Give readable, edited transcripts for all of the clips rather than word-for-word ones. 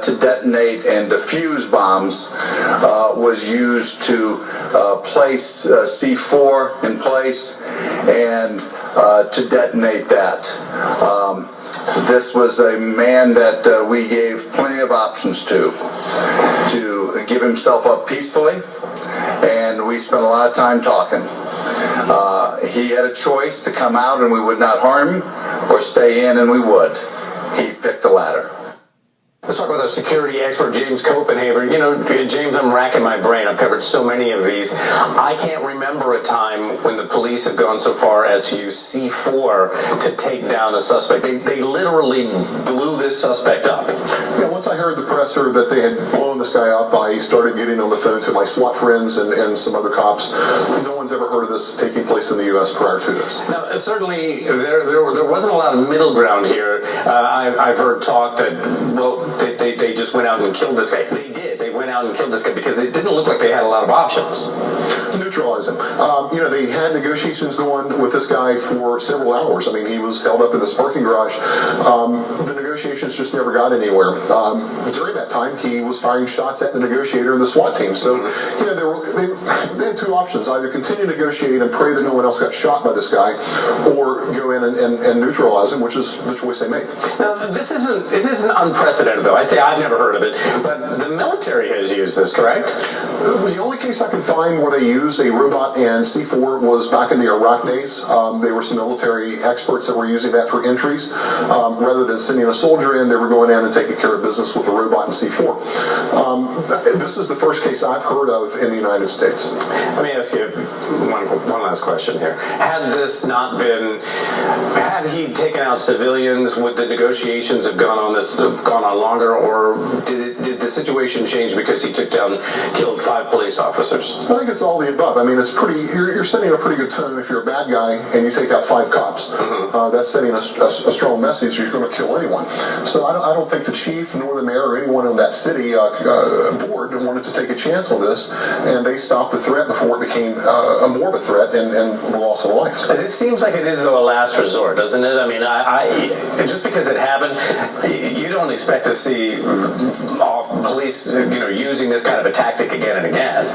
to detonate and defuse bombs was used to place C4 in place and to detonate that. This was a man that we gave plenty of options to give himself up peacefully, and we spent a lot of time talking. He had a choice to come out and we would not harm him, or stay in and we would. He picked the latter. Let's talk with our security expert, James Copenhaver. You know, James, I'm racking my brain. I've covered so many of these. I can't remember a time when the police have gone so far as to use C4 to take down a suspect. They literally blew this suspect up. Yeah, once I heard the presser that they had blown this guy up, I started getting on the phone to my SWAT friends and some other cops. No one's ever heard of this taking place in the U.S. prior to this. Now, certainly, there wasn't a lot of middle ground here. I've heard talk that, well, they just went out and killed this guy. They did. They went out and killed this guy because it didn't look like they had a lot of options. Neutralize him. You know, they had negotiations going with this guy for several hours. I mean, he was held up in this parking garage. The negotiations just never got anywhere. During that time, he was firing shots at the negotiator and the SWAT team. So, you know, they had two options: either continue to negotiate and pray that no one else got shot by this guy, or go in and neutralize him, which is the choice they made. Now, this isn't unprecedented, though. I say I've never heard of it, but the military has used this, correct? The only case I can find where they used a robot and C4 was back in the Iraq days. There were some military experts that were using that for entries. Rather than sending a soldier in, they were going in and taking care of business with a robot and C4. This is the first case I've heard of in the United States. Let me ask you one last question here. Had he taken out civilians, would the negotiations have gone on longer, or did the situation change because he killed 5 police officers? I think it's all the above. I mean, it's you're setting a pretty good tone if you're a bad guy and you take out 5 cops. That's setting a strong message. You're going to kill anyone. So I don't think the chief nor the mayor or anyone in that city board wanted to take a chance on this, and they stopped the threat before it became more of a threat and the loss of life. It seems like it is a last resort, doesn't it? I mean, just because it happened, you don't expect to see police, using this kind of a tactic again and again.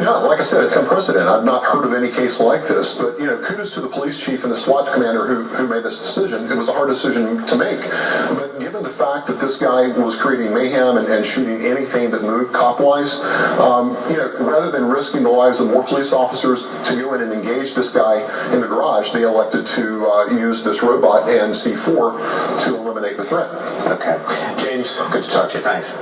No, like I said, it's unprecedented. I've not heard of any case like this. But kudos to the police chief and the SWAT commander who made this decision. It was a hard decision to make. But given the fact that this guy was creating mayhem and shooting anything that moved cop-wise, rather than risking the lives of more police officers to go in and engage this guy in the garage, they elected to use this robot and C4 to eliminate the threat. Okay. James, good to talk to you. Thanks.